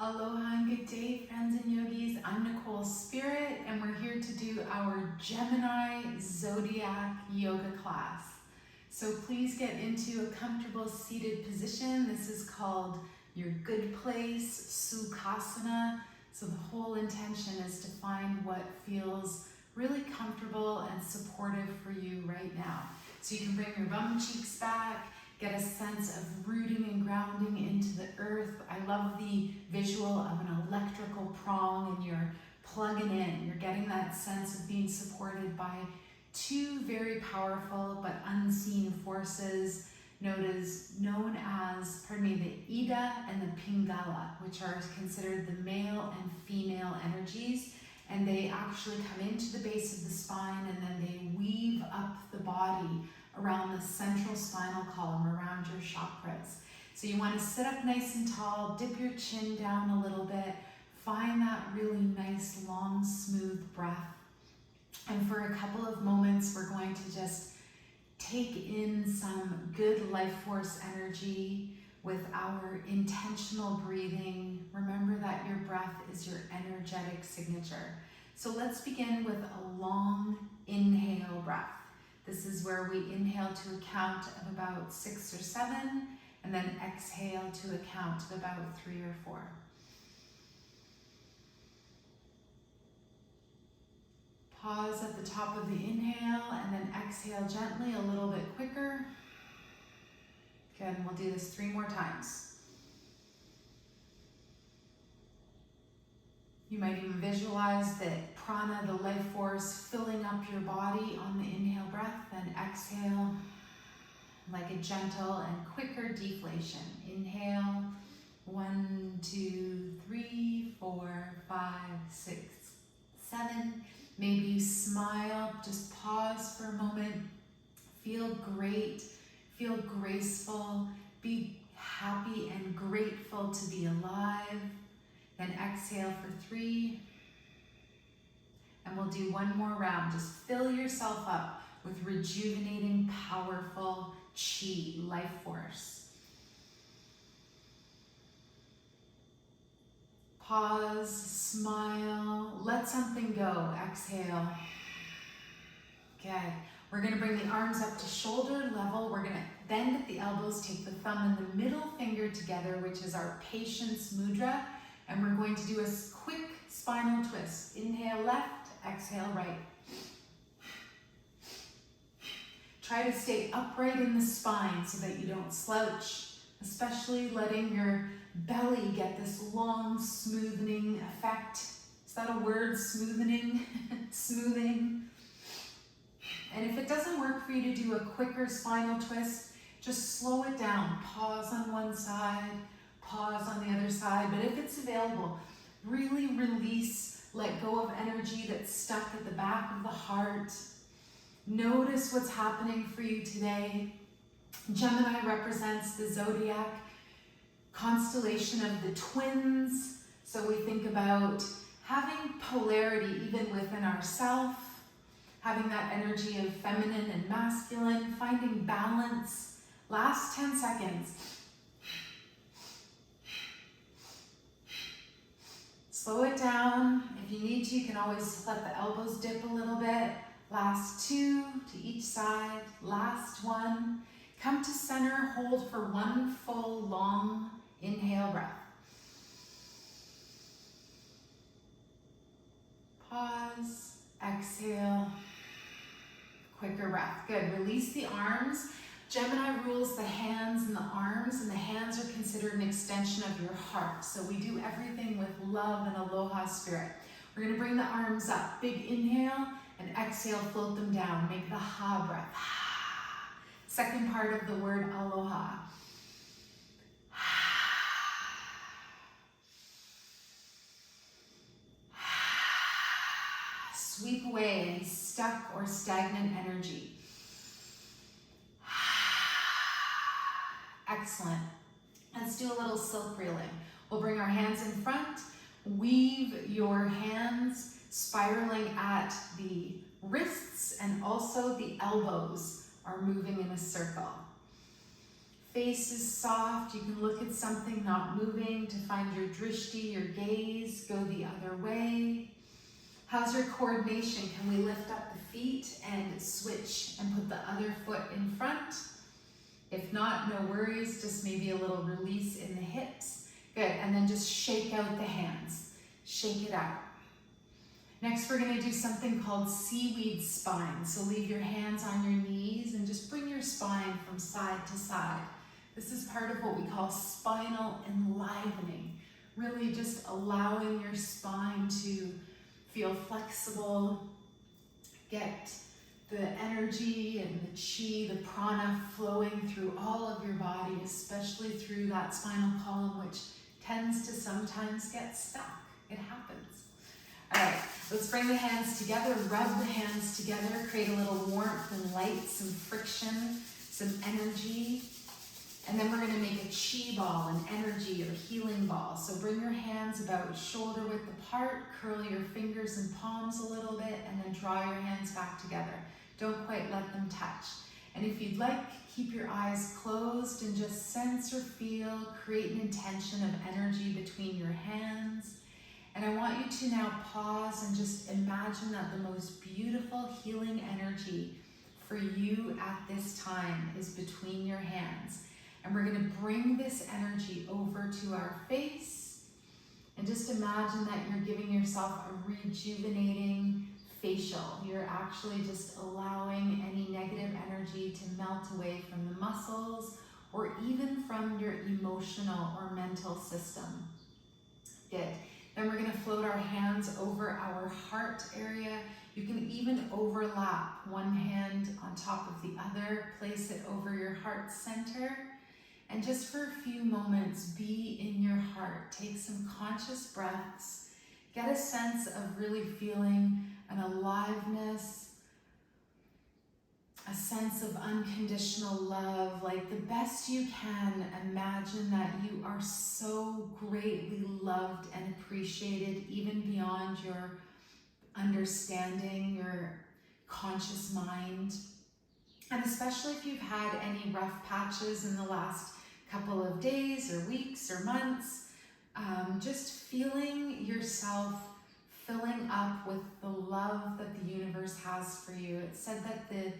Aloha and good day, friends and yogis. I'm Nicole Spirit, and we're here to do our Gemini Zodiac yoga class. So please get into a comfortable seated position. This is called your good place, Sukhasana. So the whole intention is to find what feels really comfortable and supportive for you right now. So you can bring your bum cheeks back, get a sense of rooting and grounding into the earth. I love the visual of an electrical prong and you're plugging in. You're getting that sense of being supported by two very powerful but unseen forces known as the Ida and the Pingala, which are considered the male and female energies. And they actually come into the base of the spine and then they weave up the body around the central spinal column, around your chakras. So you want to sit up nice and tall, dip your chin down a little bit, find that really nice, long, smooth breath. And for a couple of moments, we're going to just take in some good life force energy with our intentional breathing. Remember that your breath is your energetic signature. So let's begin with a long inhale breath. This is where we inhale to a count of about 6 or 7, and then exhale to a count of about 3 or 4. Pause at the top of the inhale, and then exhale gently a little bit quicker. Good, and we'll do this 3 more times. You might even visualize that prana, the life force, filling up your body on the inhale breath, then exhale like a gentle and quicker deflation. Inhale, 1, 2, 3, 4, 5, 6, 7. Maybe you smile, just pause for a moment. Feel great, feel graceful, be happy and grateful to be alive. Then exhale for 3. And we'll do 1 more round. Just fill yourself up with rejuvenating, powerful chi, life force. Pause, smile, let something go. Exhale. Good. We're going to bring the arms up to shoulder level. We're going to bend at the elbows, take the thumb and the middle finger together, which is our patience mudra. And we're going to do a quick spinal twist. Inhale left, exhale right. Try to stay upright in the spine so that you don't slouch, especially letting your belly get this long smoothing effect. Is that a word, smoothing? Smoothing. And if it doesn't work for you to do a quicker spinal twist, just slow it down. Pause on one side, pause on the other side, but if it's available, really release, let go of energy that's stuck at the back of the heart. Notice what's happening for you today. Gemini represents the Zodiac constellation of the twins. So we think about having polarity even within ourselves, having that energy of feminine and masculine, finding balance. Last 10 seconds. Slow it down. If you need to, you can always let the elbows dip a little bit. Last 2 to each side. Last 1. Come to center. Hold for 1 full, long inhale breath. Pause. Exhale. Quicker breath. Good. Release the arms. Gemini rules the hands and the arms, and the hands are considered an extension of your heart. So we do everything with love and aloha spirit. We're going to bring the arms up. Big inhale, and exhale, float them down. Make the ha breath. Second part of the word aloha. Sweep away any stuck or stagnant energy. Excellent. Let's do a little silk reeling. We'll bring our hands in front, weave your hands spiraling at the wrists, and also the elbows are moving in a circle. face is soft. You can look at something not moving to find your drishti, your gaze. Go the other way. How's your coordination? Can we lift up the feet and switch and put the other foot in front? If not, no worries, just maybe a little release in the hips. Good, and then just shake out the hands. Shake it out. Next, we're gonna do something called seaweed spine. So leave your hands on your knees and just bring your spine from side to side. This is part of what we call spinal enlivening. Really just allowing your spine to feel flexible, get the energy and the chi, the prana flowing through all of your body, especially through that spinal column, which tends to sometimes get stuck. It happens. All right, let's bring the hands together, rub the hands together, create a little warmth and light, some friction, some energy. And then we're gonna make a chi ball, an energy or healing ball. So bring your hands about shoulder width apart, curl your fingers and palms a little bit, and then draw your hands back together. Don't quite let them touch. And if you'd like, keep your eyes closed and just sense or feel, create an intention of energy between your hands. And I want you to now pause and just imagine that the most beautiful healing energy for you at this time is between your hands. And we're gonna bring this energy over to our face and just imagine that you're giving yourself a rejuvenating facial. You're actually just allowing any negative energy to melt away from the muscles or even from your emotional or mental system. Good. Then we're gonna float our hands over our heart area. You can even overlap one hand on top of the other, place it over your heart center. And just for a few moments, be in your heart. Take some conscious breaths. Get a sense of really feeling an aliveness, a sense of unconditional love. Like the best you can, imagine that you are so greatly loved and appreciated, even beyond your understanding, your conscious mind. And especially if you've had any rough patches in the last couple of days or weeks or months, just feeling yourself filling up with the love that the universe has for you. It's said that the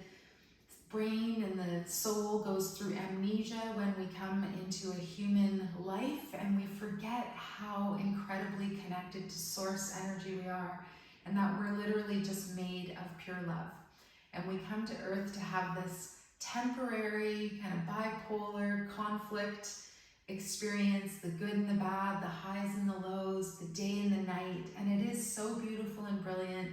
brain and the soul goes through amnesia when we come into a human life, and we forget how incredibly connected to source energy we are, and that we're literally just made of pure love. And we come to earth to have this temporary kind of bipolar conflict experience, the good and the bad, the highs and the lows, the day and the night. And it is so beautiful and brilliant,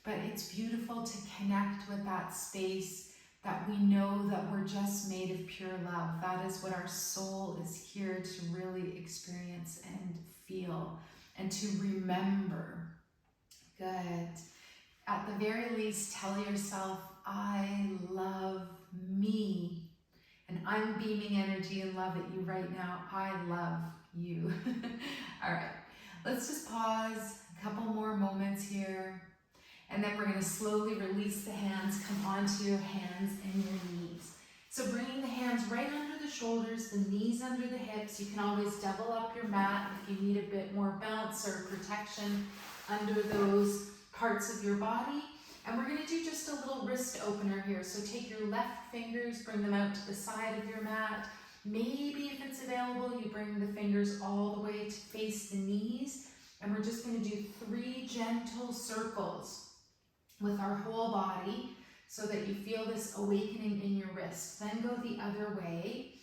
but it's beautiful to connect with that space that we know that we're just made of pure love. That is what our soul is here to really experience and feel and to remember. Good. At the very least, tell yourself, I love me. And I'm beaming energy and love at you right now. I love you. All right, let's just pause a couple more moments here. And then we're gonna slowly release the hands, come onto your hands and your knees. So bringing the hands right under the shoulders, the knees under the hips. You can always double up your mat if you need a bit more bounce or protection under those parts of your body. And we're gonna do just a little wrist opener here. So take your left fingers, bring them out to the side of your mat. Maybe if it's available, you bring the fingers all the way to face the knees. And we're just gonna do 3 gentle circles with our whole body so that you feel this awakening in your wrist. Then go the other way.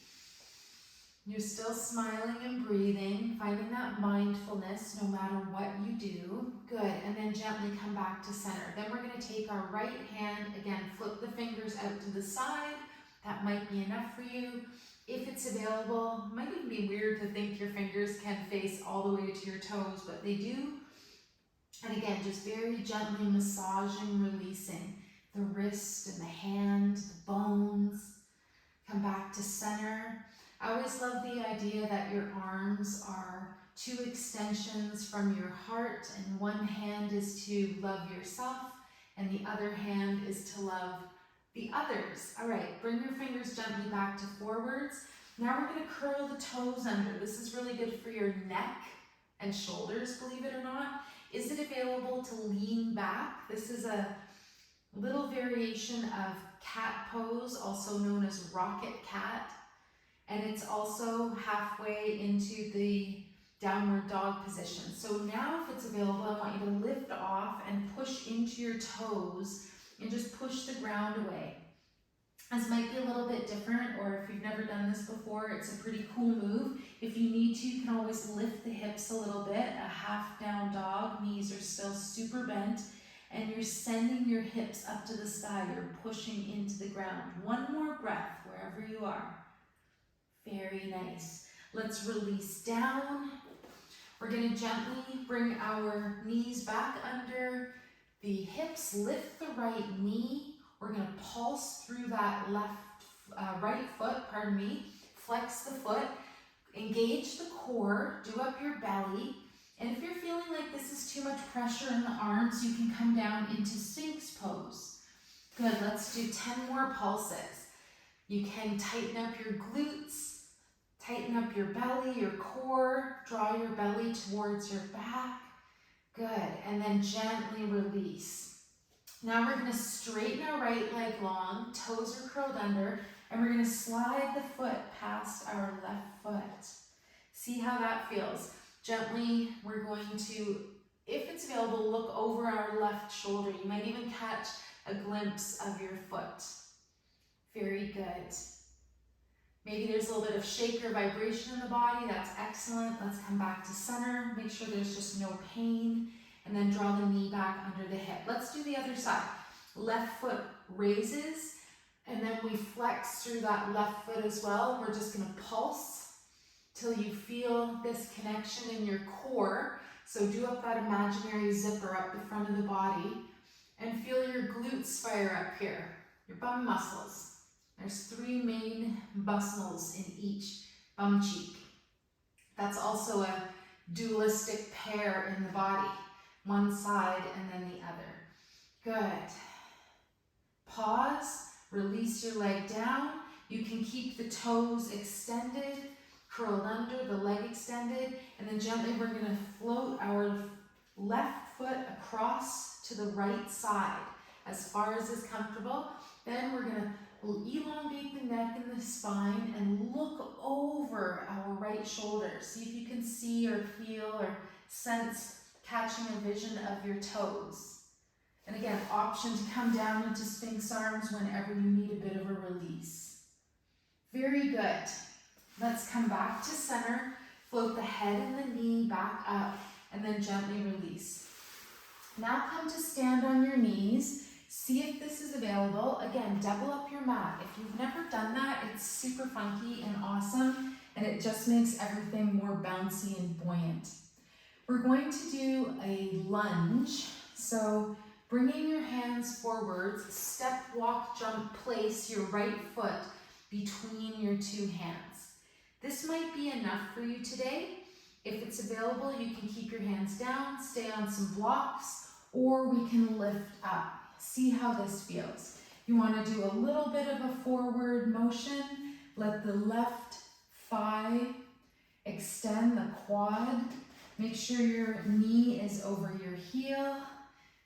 You're still smiling and breathing, finding that mindfulness no matter what you do. Good, and then gently come back to center. Then we're gonna take our right hand, again, flip the fingers out to the side. That might be enough for you. If it's available, it might even be weird to think your fingers can face all the way to your toes, but they do. And again, just very gently massaging, releasing the wrist and the hand, the bones. Come back to center. I always love the idea that your arms are 2 extensions from your heart, and one hand is to love yourself and the other hand is to love the others. All right, bring your fingers gently back to forwards. Now we're going to curl the toes under. This is really good for your neck and shoulders, believe it or not. Is it available to lean back? This is a little variation of cat pose, also known as rocket cat. And it's also halfway into the downward dog position. So now if it's available, I want you to lift off and push into your toes and just push the ground away. This might be a little bit different, or if you've never done this before, it's a pretty cool move. If you need to, you can always lift the hips a little bit. A half down dog, knees are still super bent, and you're sending your hips up to the sky. You're pushing into the ground. One more breath wherever you are. Very nice. Let's release down. We're going to gently bring our knees back under the hips. Lift the right knee. We're going to pulse through that right foot, flex the foot, engage the core, do up your belly. And if you're feeling like this is too much pressure in the arms, you can come down into Sphinx pose. Good, let's do 10 more pulses. You can tighten up your glutes, tighten up your belly, your core, draw your belly towards your back. Good, and then gently release. Now we're going to straighten our right leg long, toes are curled under, and we're going to slide the foot past our left foot. See how that feels. Gently, we're going to, if it's available, look over our left shoulder. You might even catch a glimpse of your foot. Very good. Maybe there's a little bit of shake or vibration in the body. That's excellent. Let's come back to center. Make sure there's just no pain. And then draw the knee back under the hip. Let's do the other side. Left foot raises, and then we flex through that left foot as well. We're just gonna pulse till you feel this connection in your core. So do up that imaginary zipper up the front of the body, and feel your glutes fire up here, your bum muscles. There's 3 main muscles in each bum cheek. That's also a dualistic pair in the body. One side and then the other. Good. Pause, release your leg down. You can keep the toes extended, curled under, the leg extended, and then gently we're going to float our left foot across to the right side as far as is comfortable. Then we're going to elongate the neck and the spine and look over our right shoulder. See if you can see or feel or sense catching a vision of your toes. And again, option to come down into Sphinx arms whenever you need a bit of a release. Very good. Let's come back to center, float the head and the knee back up, and then gently release. Now come to stand on your knees. See if this is available. Again, double up your mat. If you've never done that, it's super funky and awesome, and it just makes everything more bouncy and buoyant. We're going to do a lunge. So bringing your hands forwards, step, walk, jump, place your right foot between your 2 hands. This might be enough for you today. If it's available, you can keep your hands down, stay on some blocks, or we can lift up. See how this feels. You want to do a little bit of a forward motion. Let the left thigh extend, the quad. Make sure your knee is over your heel.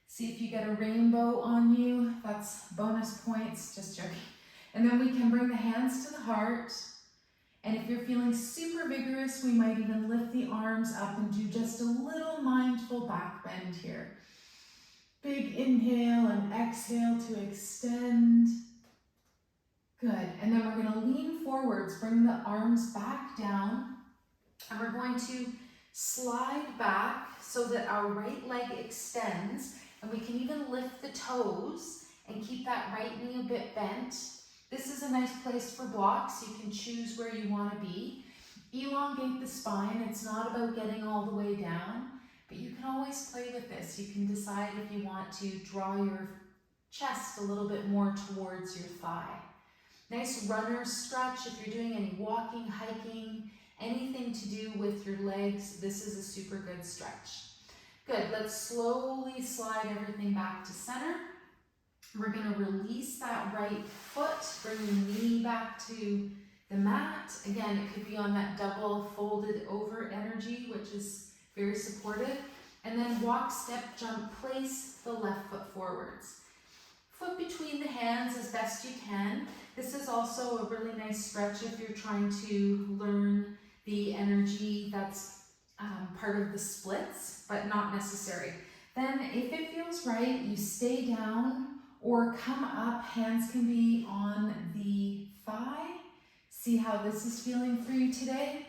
See if you get a rainbow on you. That's bonus points, just joking. And then we can bring the hands to the heart. And if you're feeling super vigorous, we might even lift the arms up and do just a little mindful back bend here. Big inhale and exhale to extend. Good. And then we're going to lean forwards, bring the arms back down. And we're going to slide back so that our right leg extends, and we can even lift the toes and keep that right knee a bit bent. This is a nice place for blocks. You can choose where you want to be. Elongate the spine. It's not about getting all the way down, but you can always play with this. You can decide if you want to draw your chest a little bit more towards your thigh. Nice runner stretch if you're doing any walking, hiking, anything to do with your legs. This is a super good stretch. Good, let's slowly slide everything back to center. We're going to release that right foot, bring the knee back to the mat. Again, it could be on that double folded over energy, which is very supportive. And then walk, step, jump, place the left foot forwards. Foot between the hands as best you can. This is also a really nice stretch if you're trying to learn the energy that's part of the splits, but not necessary. Then if it feels right, you stay down or come up. Hands can be on the thigh. See how this is feeling for you today.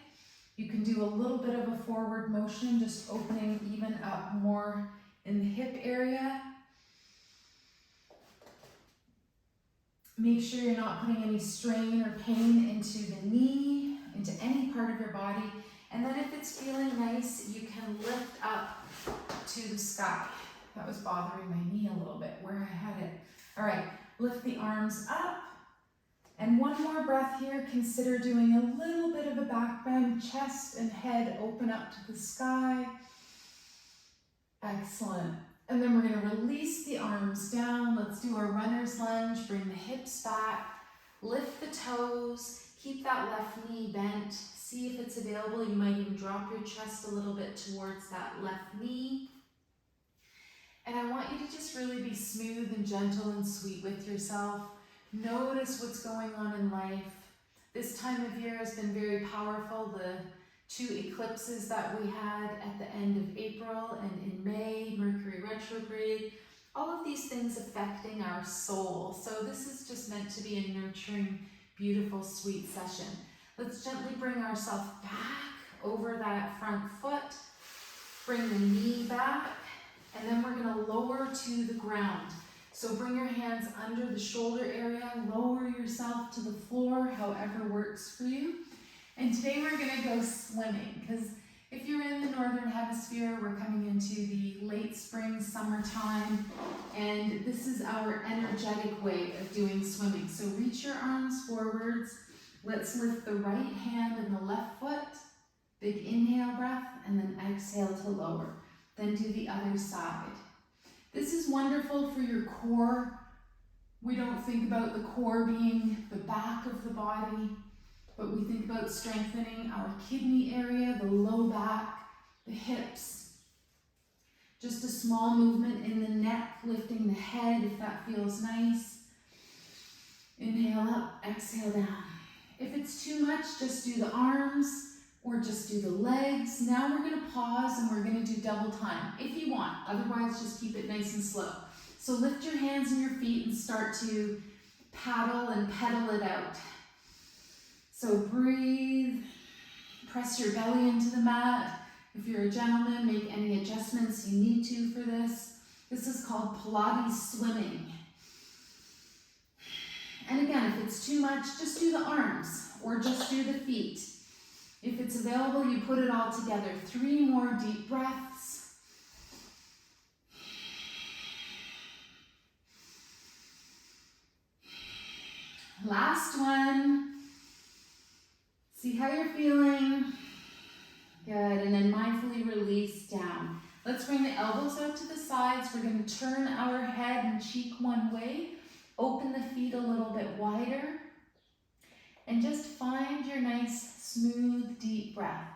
You can do a little bit of a forward motion, just opening even up more in the hip area. Make sure you're not putting any strain or pain into the knee, into any part of your body. And then if it's feeling nice, you can lift up to the sky. That was bothering my knee a little bit where I had it. All right, lift the arms up. And one more breath here. Consider doing a little bit of a back bend, chest and head open up to the sky. Excellent. And then we're going to release the arms down. Let's do our runner's lunge. Bring the hips back. Lift the toes. Keep that left knee bent. See if it's available. You might even drop your chest a little bit towards that left knee. And I want you to just really be smooth and gentle and sweet with yourself. Notice what's going on in life. This time of year has been very powerful. The 2 eclipses that we had at the end of April and in May, Mercury retrograde, all of these things affecting our soul. So this is just meant to be a nurturing, beautiful, sweet session. Let's gently bring ourselves back over that front foot. Bring the knee back, and then we're going to lower to the ground. So bring your hands under the shoulder area, lower yourself to the floor, however works for you. And today we're going to go swimming, because if you're in the northern hemisphere, we're coming into the late spring, summertime, and this is our energetic way of doing swimming. So reach your arms forwards. Let's lift the right hand and the left foot. Big inhale breath, and then exhale to lower. Then do the other side. This is wonderful for your core. We don't think about the core being the back of the body, but we think about strengthening our kidney area, the low back, the hips. Just a small movement in the neck, lifting the head if that feels nice. Inhale up, exhale down. If it's too much, just do the arms or just do the legs. Now we're going to pause and we're going to do double time if you want. Otherwise, just keep it nice and slow. So lift your hands and your feet and start to paddle and pedal it out. So breathe, press your belly into the mat. If you're a gentleman, make any adjustments you need to for this. This is called Pilates swimming. And again, if it's too much, just do the arms or just do the feet. If it's available, you put it all together. 3 more deep breaths. Last one. See how you're feeling. Good, and then mindfully release down. Let's bring the elbows out to the sides. We're going to turn our head and cheek one way. Open the feet a little bit wider. And just find your nice, smooth, deep breath.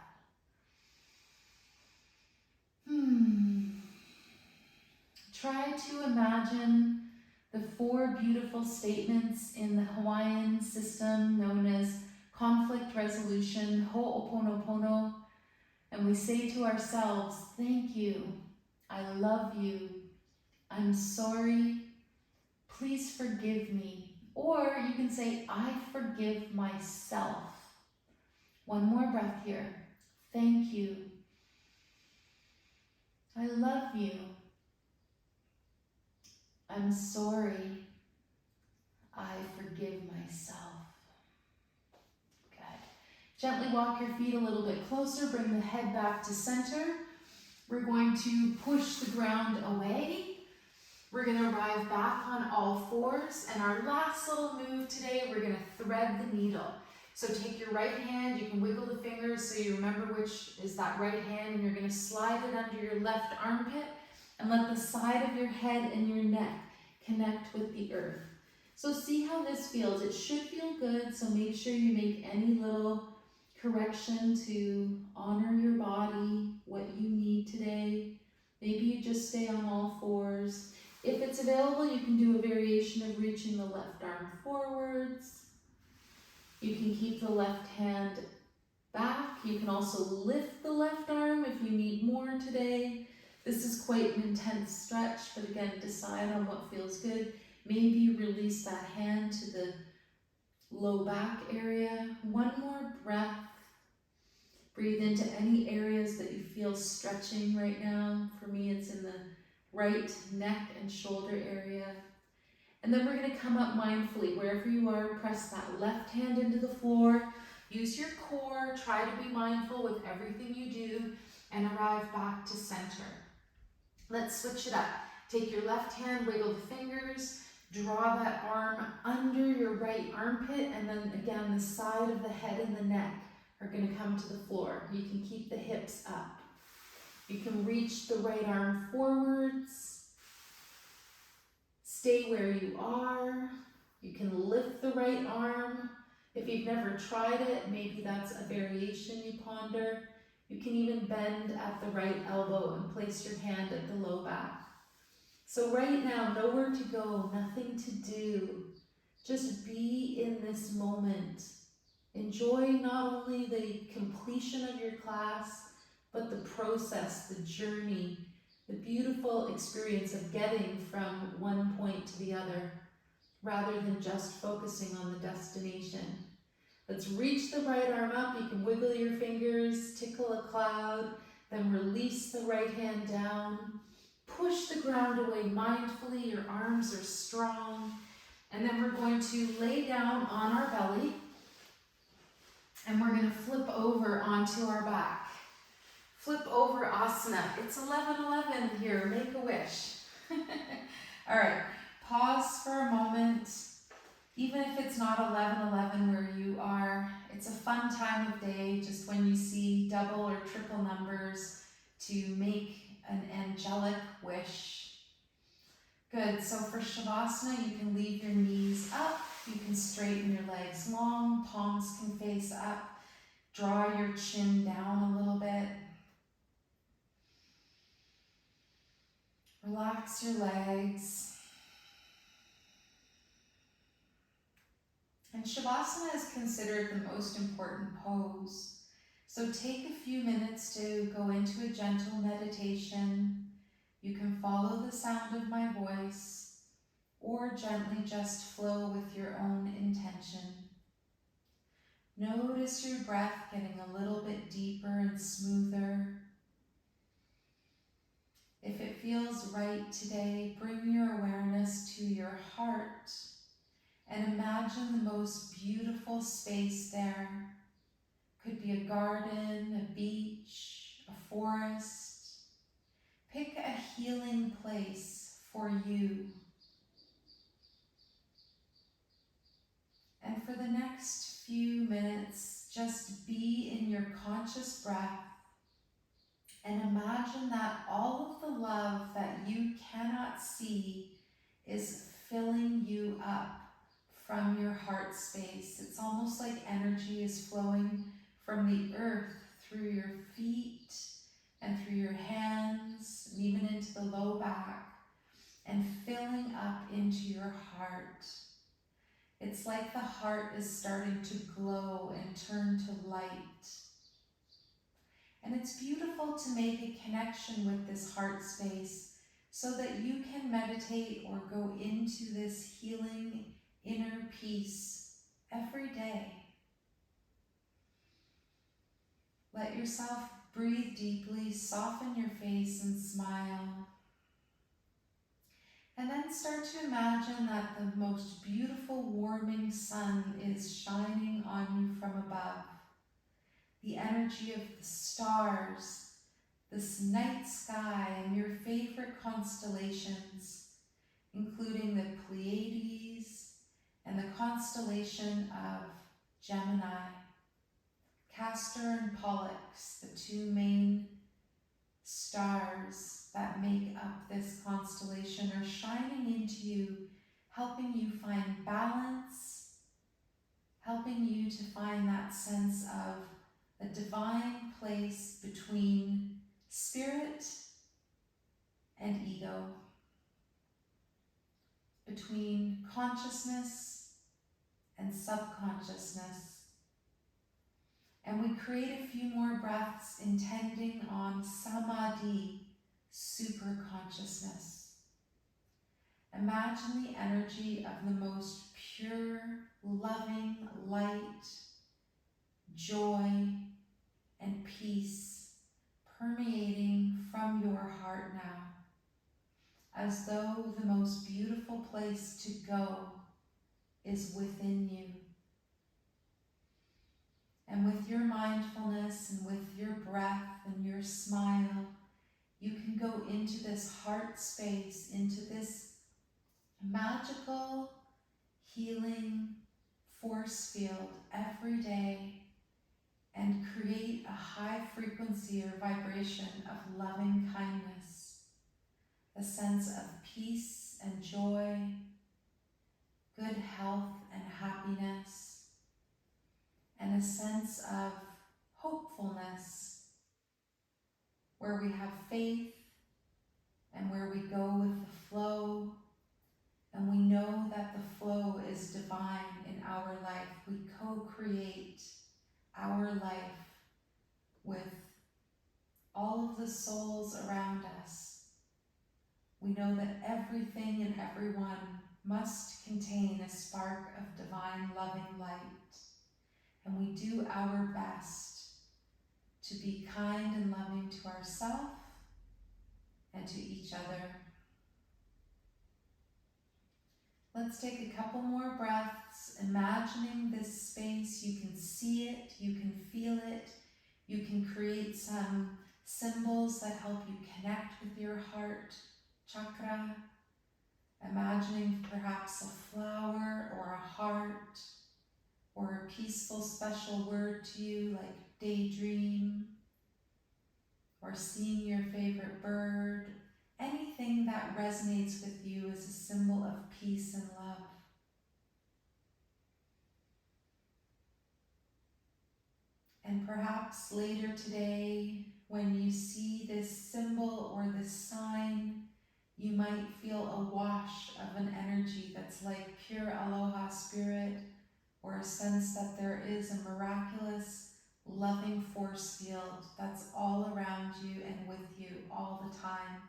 Try to imagine the 4 beautiful statements in the Hawaiian system known as conflict resolution, ho'oponopono. And we say to ourselves, thank you, I love you, I'm sorry, please forgive me. Or you can say, I forgive myself. One more breath here. Thank you. I love you. I'm sorry. I forgive myself. Good. Gently walk your feet a little bit closer. Bring the head back to center. We're going to push the ground away. We're going to arrive back on all 4s. And our last little move today, we're going to thread the needle. So take your right hand, you can wiggle the fingers so you remember which is that right hand, and you're going to slide it under your left armpit and let the side of your head and your neck connect with the earth. So see how this feels. It should feel good, so make sure you make any little correction to honor your body, what you need today. Maybe you just stay on all fours. If it's available, you can do a variation of reaching the left arm forwards. You can keep the left hand back. You can also lift the left arm if you need more today. This is quite an intense stretch, but again, decide on what feels good. Maybe release that hand to the low back area. One more breath. Breathe into any areas that you feel stretching right now. For me, it's in the right neck and shoulder area. And then we're going to come up mindfully. Wherever you are, press that left hand into the floor. Use your core. Try to be mindful with everything you do and arrive back to center. Let's switch it up. Take your left hand, wiggle the fingers, draw that arm under your right armpit, and then again, the side of the head and the neck are going to come to the floor. You can keep the hips up. You can reach the right arm forwards. Stay where you are. You can lift the right arm. If you've never tried it, maybe that's a variation you ponder. You can even bend at the right elbow and place your hand at the low back. So right now, nowhere to go, nothing to do. Just be in this moment. Enjoy not only the completion of your class, but the process, the journey, the beautiful experience of getting from one point to the other, rather than just focusing on the destination. Let's reach the right arm up. You can wiggle your fingers, tickle a cloud, then release the right hand down. Push the ground away mindfully. Your arms are strong. And then we're going to lay down on our belly. And we're going to flip over onto our back. Flip over asana. It's 11:11 here. Make a wish. All right. Pause for a moment. Even if it's not 11:11 where you are, it's a fun time of day just when you see double or triple numbers to make an angelic wish. Good. So for Shavasana, you can leave your knees up. You can straighten your legs long. Palms can face up. Draw your chin down a little bit. Relax your legs. And Shavasana is considered the most important pose. So take a few minutes to go into a gentle meditation. You can follow the sound of my voice or gently just flow with your own intention. Notice your breath getting a little bit deeper and smoother. If it feels right today, bring your awareness to your heart and imagine the most beautiful space there. Could be a garden, a beach, a forest. Pick a healing place for you. And for the next few minutes, just be in your conscious breath and imagine that all of the love that you cannot see is filling you up from your heart space. It's almost like energy is flowing from the earth through your feet and through your hands and even into the low back and filling up into your heart. It's like the heart is starting to glow and turn to light. And it's beautiful to make a connection with this heart space so that you can meditate or go into this healing inner peace every day. Let yourself breathe deeply, soften your face and smile. And then start to imagine that the most beautiful warming sun is shining on you from above. The energy of the stars, this night sky, and your favorite constellations, including the Pleiades and the constellation of Gemini. Castor and Pollux, the two main stars that make up this constellation, are shining into you, helping you find balance, helping you to find that sense of a divine place between spirit and ego, between consciousness and subconsciousness. And we create a few more breaths intending on samadhi, super consciousness. Imagine the energy of the most pure, loving light, joy, and peace permeating from your heart now, as though the most beautiful place to go is within you. And with your mindfulness and with your breath and your smile, you can go into this heart space, into this magical, healing force field every day and create a high frequency or vibration of loving kindness, a sense of peace and joy, good health and happiness, and a sense of hopefulness where we have faith and where we go with the flow, and we know that the flow is divine in our life. We co-create our life with all of the souls around us. We know that everything and everyone must contain a spark of divine loving light, and we do our best to be kind and loving to ourselves and to each other. Let's take a couple more breaths, imagining this space. You can see it, you can feel it, you can create some symbols that help you connect with your heart chakra, imagining perhaps a flower or a heart or a peaceful special word to you like daydream, or seeing your favorite bird, anything that resonates with you as a symbol of peace and love. And perhaps later today, when you see this symbol or this sign, you might feel a wash of an energy that's like pure aloha spirit, or a sense that there is a miraculous, loving force field that's all around you and with you all the time.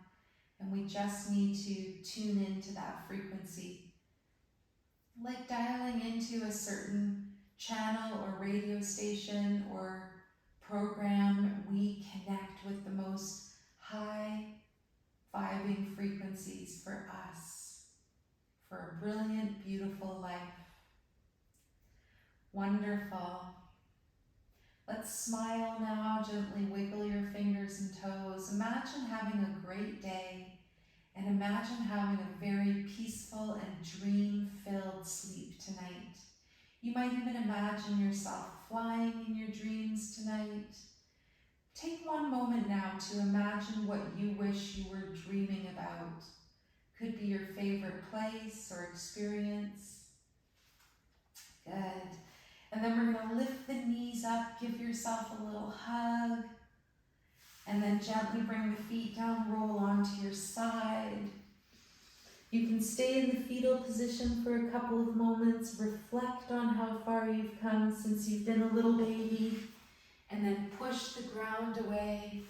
And we just need to tune into that frequency. Like dialing into a certain channel or radio station or program, we connect with the most high vibing frequencies for us, for a brilliant, beautiful life. Wonderful. Let's smile now, gently wiggle your fingers and toes. Imagine having a great day, and imagine having a very peaceful and dream-filled sleep tonight. You might even imagine yourself flying in your dreams tonight. Take one moment now to imagine what you wish you were dreaming about. Could be your favorite place or experience. Good. And then we're going to lift the knees up, give yourself a little hug, and then gently bring the feet down, roll onto your side. You can stay in the fetal position for a couple of moments, reflect on how far you've come since you've been a little baby, and then push the ground away,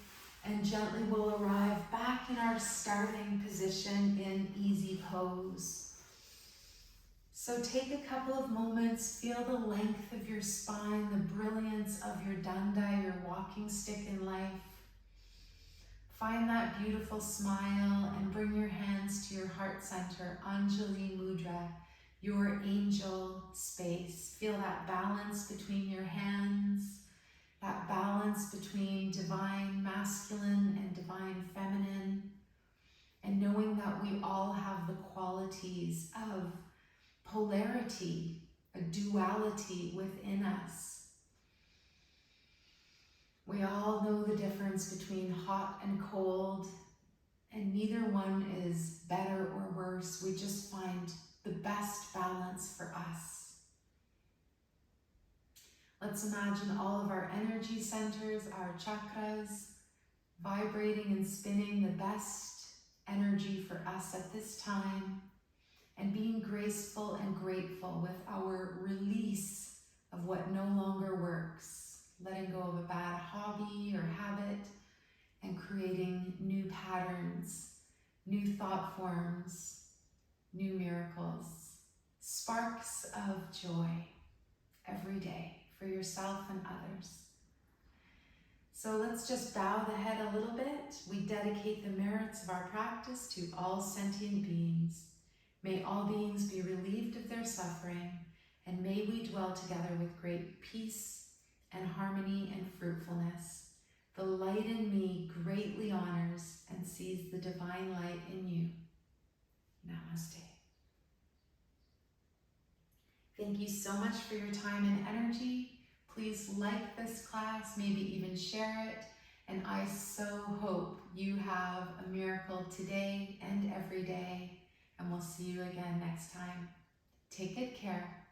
and gently we'll arrive back in our starting position in easy pose. So take a couple of moments, feel the length of your spine, the brilliance of your danda, your walking stick in life. Find that beautiful smile and bring your hands to your heart center, Anjali Mudra, your angel space. Feel that balance between your hands, that balance between divine masculine and divine feminine, and knowing that we all have the qualities of polarity, a duality within us. We all know the difference between hot and cold, and neither one is better or worse. We just find the best balance for us. Let's imagine all of our energy centers, our chakras, vibrating and spinning the best energy for us at this time, and being graceful and grateful with our release of what no longer works, letting go of a bad hobby or habit, and creating new patterns, new thought forms, new miracles, sparks of joy every day for yourself and others. So let's just bow the head a little bit. We dedicate the merits of our practice to all sentient beings. May all beings be relieved of their suffering, and may we dwell together with great peace and harmony and fruitfulness. The light in me greatly honors and sees the divine light in you. Namaste. Thank you so much for your time and energy. Please like this class, maybe even share it. And I so hope you have a miracle today and every day. And we'll see you again next time. Take good care.